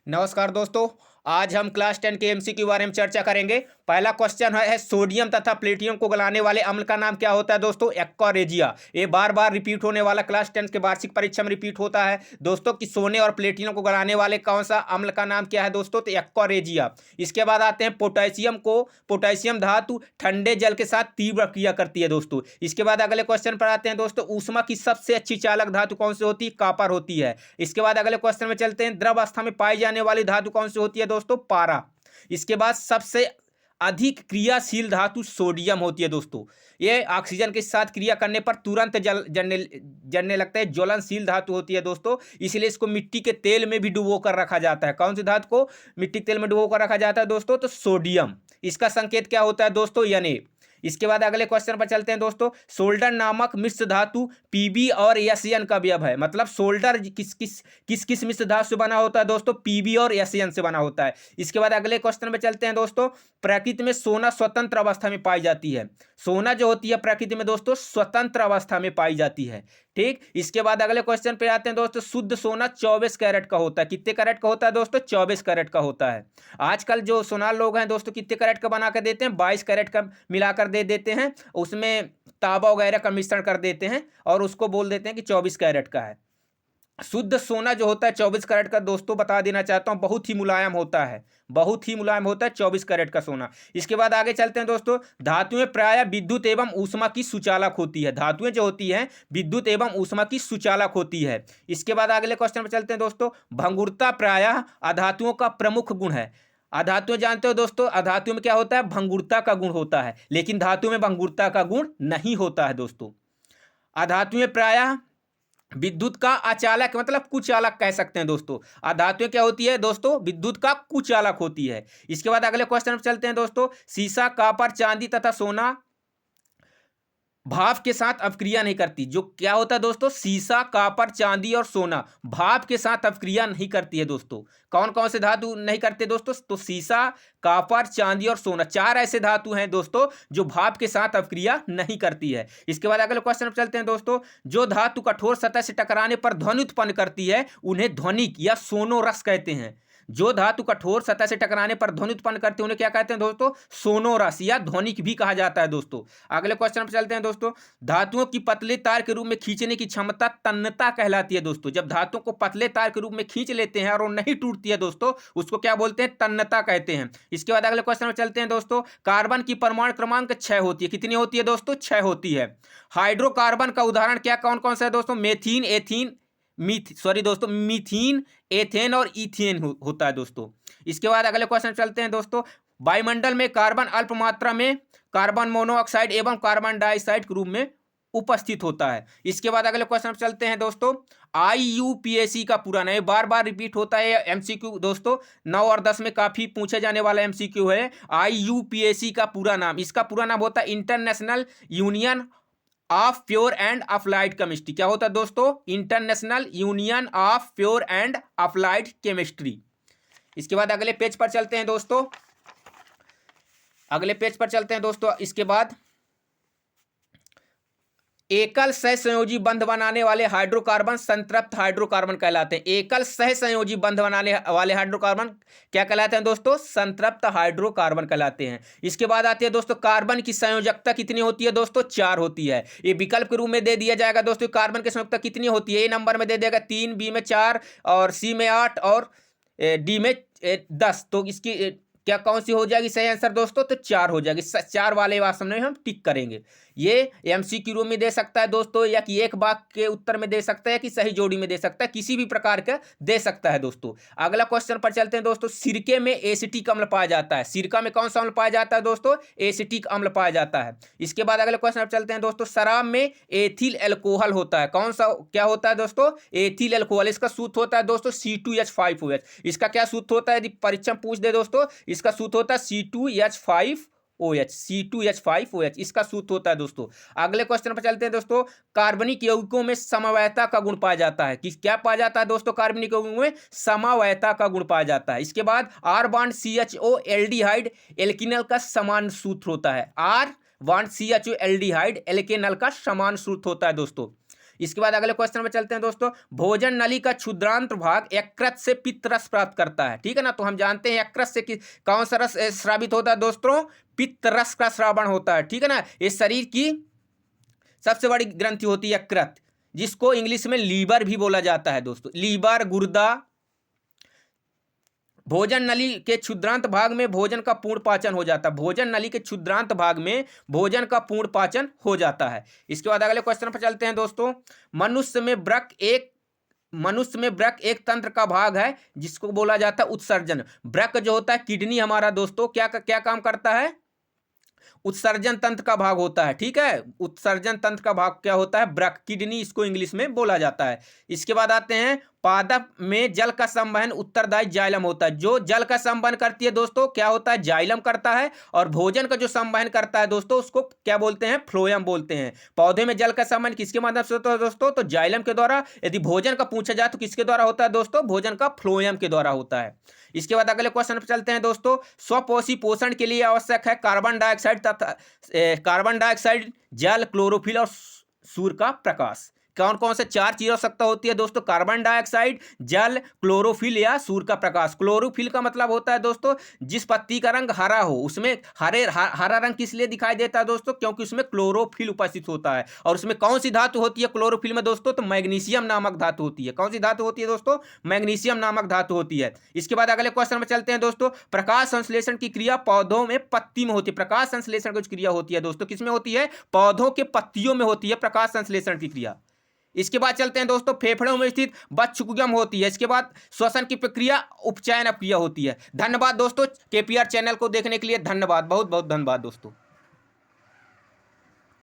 नमस्कार दोस्तों। आज हम क्लास 10 के एमसीक्यू के बारे में चर्चा करेंगे। पहला क्वेश्चन है सोडियम तथा प्लेटिनम को गलाने वाले अम्ल का नाम क्या होता है दोस्तों? Aqua regia. ये बार बार रिपीट होने वाला क्लास 10 के वार्षिक परीक्षा में रिपीट होता है दोस्तों कि सोने और प्लेटिनम को गलाने वाले कौन सा अम्ल का नाम क्या है दोस्तों? तो एक्वा रेजिया। इसके बाद आते हैं पोटेशियम धातु ठंडे जल के साथ तीव्र क्रिया करती है दोस्तों। इसके बाद अगले क्वेश्चन पर आते हैं दोस्तों, ऊष्मा की सबसे अच्छी चालक धातु कौन सी होती है? कॉपर होती है। इसके बाद अगले क्वेश्चन में चलते हैं, द्रव अवस्था में पाई जाने वाली धातु कौन सी होती है दोस्तों? पारा। इसके बाद सबसे अधिक क्रियाशील धातु सोडियम होती है दोस्तों। ये ऑक्सीजन के साथ क्रिया करने पर तुरंत जलने लगता है, ज्वलनशील धातु होती है दोस्तों। इसलिए इसको मिट्टी के तेल में भी डुबो कर रखा जाता है। कौन सी धातु को मिट्टी के तेल में डुबो कर रखा जाता है दोस्तों? तो सोडियम। इसका संकेत क्या होता है दोस्तों? Na। इसके बाद अगले क्वेश्चन पर चलते हैं दोस्तों, सोल्डर नामक मिश्र धातु पीबी और एसएन का अवयव है। मतलब सोल्डर किस मिश्र धातु से बना होता है दोस्तों? पीबी और एसएन से बना होता है। इसके बाद अगले क्वेश्चन में चलते हैं दोस्तों, प्रकृति में सोना स्वतंत्र अवस्था में पाई जाती है। सोना जो होती है प्रकृति में दोस्तों स्वतंत्र अवस्था में पाई जाती है। ठीक। इसके बाद अगले क्वेश्चन पे आते हैं दोस्तों, शुद्ध सोना 24 कैरेट का होता है। कितने कैरेट का होता है दोस्तों? 24 कैरेट का होता है। आजकल जो सोनार लोग हैं दोस्तों कितने कैरेट का बना कर देते हैं? 22 कैरेट का मिलाकर दे देते हैं, उसमें तांबा वगैरह का मिश्रण कर देते हैं और उसको बोल देते हैं कि 24 कैरेट का है। शुद्ध सोना जो होता है 24 कैरेट का दोस्तों, बता देना चाहता हूं, बहुत ही मुलायम होता है। बहुत ही मुलायम होता है 24 कैरेट का सोना। इसके बाद आगे चलते हैं दोस्तों, धातुएं प्रायः विद्युत एवं ऊष्मा की सुचालक होती है। धातुएं जो होती हैं विद्युत एवं ऊष्मा की सुचालक होती है। इसके बाद अगले क्वेश्चन पर चलते हैं दोस्तों, भंगुरता प्रायः अधातुओं का प्रमुख गुण है। अधातुएं जानते हो दोस्तों, अधातु में क्या होता है? भंगुरता का गुण होता है, लेकिन धातु में भंगुरता का गुण नहीं होता है दोस्तों। अधातुएं प्रायः विद्युत का अचालक मतलब कुचालक कह सकते हैं दोस्तों। अधातुएं क्या होती है दोस्तों? विद्युत का कुचालक होती है। इसके बाद अगले क्वेश्चन पर चलते हैं दोस्तों, सीसा, कॉपर, चांदी तथा सोना भाप के साथ अपक्रिया नहीं करती। जो क्या होता है दोस्तों? सीसा, कॉपर, चांदी और सोना भाप के साथ अपक्रिया नहीं करती है दोस्तों। कौन कौन से धातु नहीं करते दोस्तों? तो सीसा, कॉपर, चांदी और सोना, चार ऐसे धातु हैं दोस्तों जो भाप के साथ अपक्रिया नहीं करती है। इसके बाद अगले क्वेश्चन पर चलते हैं दोस्तों, जो धातु कठोर सतह से टकराने पर ध्वनि उत्पन्न करती है उन्हें ध्वनिक या सोनोरस कहते हैं। जो धातु कठोर सतह से टकराने पर ध्वनि उत्पन्न करते हैं उन्हें क्या कहते हैं दोस्तों? सोनोरस या ध्वनिक भी कहा जाता है दोस्तों। अगले क्वेश्चन पर चलते हैं दोस्तों, धातुओं की पतले तार के रूप में खींचने की क्षमता तन्यता कहलाती है दोस्तों। जब धातुओं को पतले तार के रूप में खींच लेते हैं और वो नहीं टूटती है दोस्तों, उसको क्या बोलते हैं? तन्यता कहते हैं। इसके बाद अगले क्वेश्चन में चलते हैं दोस्तों, कार्बन की परमाणु क्रमांक 6 होती है। कितनी होती है दोस्तों? 6 होती है। हाइड्रोकार्बन का उदाहरण क्या कौन कौन सा है दोस्तों? मीथीन, एथेन और इथेन होता है दोस्तों। इसके बाद अगले क्वेश्चन चलते हैं दोस्तों, वायुमंडल में कार्बन अल्प मात्रा में कार्बन मोनोऑक्साइड एवं कार्बन डाइऑक्साइड के रूप में उपस्थित होता है। इसके बाद अगले क्वेश्चन चलते हैं दोस्तों, आईयूपीएसी का पूरा नाम, बार बार रिपीट होता है एमसीक्यू दोस्तों, 9 और 10 में काफी पूछे जाने वाला एमसीक्यू है। आईयूपीएसी का पूरा नाम, इसका पूरा नाम होता है international union of pure and applied chemistry. क्या होता है दोस्तों? International union of pure and applied chemistry. इसके बाद अगले पेज पर चलते हैं दोस्तों, इसके बाद एकल सहसंयोजी बंध बनाने वाले हाइड्रोकार्बन संतृप्त हाइड्रोकार्बन कहलाते हैं। एकल सहसंयोजी बंध बनाने वाले हाइड्रोकार्बन क्या कहलाते हैं दोस्तों? संतृप्त हाइड्रोकार्बन कहलाते हैं। इसके बाद आती है दोस्तों, कार्बन की संयोजकता कितनी होती है दोस्तों? 4 होती है। ये विकल्प के रूप में दे दिया जाएगा दोस्तों, कार्बन की संयोजकता कितनी होती है? ए नंबर में दे देगा 3, बी में 4 और सी में 8 और डी में 10। तो इसकी क्या कौन सी हो जाएगी सही आंसर दोस्तों? तो 4 हो जाएगी। 4 वाले ऑप्शन में हम टिक करेंगे। ये एमसीक्यू रूप में दे सकता है दोस्तों, या कि एक वाक्य के उत्तर में दे सकता है, कि सही जोड़ी में दे सकता है, किसी भी प्रकार का दे सकता है दोस्तों। अगला क्वेश्चन पर चलते हैं दोस्तों, सिरके में एसिटिक अम्ल पाया जाता है। सिरका में कौन सा अम्ल पाया जाता है दोस्तों? एसिटिक अम्ल पाया जाता है। इसके बाद अगले क्वेश्चन पर चलते हैं दोस्तों, शराब में एथिल एल्कोहल होता है। कौन सा क्या होता है दोस्तों? Ethyl alcohol. इसका सूत्र होता है दोस्तों C2H5OH। इसका क्या सूत्र होता है? यदि परीक्षा पूछ दे दोस्तों, इसका सूत्र होता है C2H5OH। इसका सूत्र होता है दोस्तों। अगले क्वेश्चन पर चलते हैं दोस्तों, कार्बनिक यौगिकों में समवायता का गुण पाया जाता है। किस क्या पाया जाता है दोस्तों? कार्बनिक यौगिकों में समवायता का गुण पाया जाता है। इसके बाद R बॉन्ड CHO एल्डिहाइड एल्किनल का समान सूत्र होता है। R बॉन्ड CHO एल्डिहाइड एल्किनल का समान सूत्र होता है दोस्तों। इसके बाद अगले क्वेश्चन में चलते हैं दोस्तों। भोजन नली का क्षुद्रांत भाग यकृत से पित्त रस प्राप्त करता है, ठीक है ना। तो हम जानते हैं यकृत से कौन सा रस स्रावित होता है दोस्तों, पित्त रस का श्रावण होता है, ठीक है ना। इस शरीर की सबसे बड़ी ग्रंथि होती है यकृत, जिसको इंग्लिश में लीवर भी बोला जाता है दोस्तों, लीवर, गुर्दा। भोजन नली के क्षुद्रांत भाग में भोजन का पूर्ण पाचन हो जाता है, भोजन नली के क्षुद्रांत भाग में भोजन का पूर्ण पाचन हो जाता है। इसके बाद अगले क्वेश्चन पर चलते हैं दोस्तों। मनुष्य में वृक्क एक तंत्र का भाग है जिसको बोला जाता है उत्सर्जन। वृक्क जो होता है किडनी हमारा दोस्तों क्या क्या काम करता है, उत्सर्जन तंत्र का भाग होता है, ठीक है। उत्सर्जन तंत्र का भाग क्या होता है, वृक्क, किडनी इसको इंग्लिश में बोला जाता है। इसके बाद आते हैं पादप में जल का संवहन उत्तरदायी जाइलम होता है। जो जल का संवहन करती है दोस्तों क्या होता है, जाइलम करता है। और भोजन का जो संवहन करता है दोस्तों उसको क्या बोलते हैं, फ्लोएम बोलते हैं। पौधे में जल का संवहन किसके माध्यम से होता है दोस्तों, तो जाइलम के द्वारा। यदि भोजन का पूछा जाए तो किसके द्वारा होता है दोस्तों, भोजन का फ्लोएम के द्वारा होता है। इसके बाद अगले क्वेश्चन पर चलते हैं दोस्तों। स्वपोषी पोषण के लिए आवश्यक है कार्बन डाइऑक्साइड, जल, क्लोरोफिल और सूर्य का प्रकाश। कौन कौन से 4 चीज आवश्यकता होती है दोस्तों, कार्बन डाइऑक्साइड, जल, क्लोरोफिल या सूर्य का प्रकाश। क्लोरोफिल का मतलब होता है दोस्तों जिस पत्ती का रंग हरा हो, उसमें हरा रंग किस लिए दिखाई देता है दोस्तों, क्योंकि उसमें क्लोरोफिल उपस्थित होता है। और उसमें कौन सी धातु होती है क्लोरोफिल में दोस्तों, तो मैग्नीशियम नामक धातु होती है। कौन सी धातु होती है दोस्तों, मैग्नीशियम नामक धातु होती है। इसके बाद अगले क्वेश्चन में चलते हैं दोस्तों। प्रकाश संश्लेषण की क्रिया पौधों में पत्ती में होती है। प्रकाश संश्लेषण की क्रिया होती है दोस्तों किसमें होती है, पौधों के पत्तियों में होती है प्रकाश संश्लेषण की क्रिया। इसके बाद चलते हैं दोस्तों। फेफड़ों में स्थित बद्धक्षुगम होती है। इसके बाद श्वसन की प्रक्रिया उपचयन अपक्रिया होती है। धन्यवाद दोस्तों, KPR चैनल को देखने के लिए धन्यवाद, बहुत बहुत धन्यवाद दोस्तों।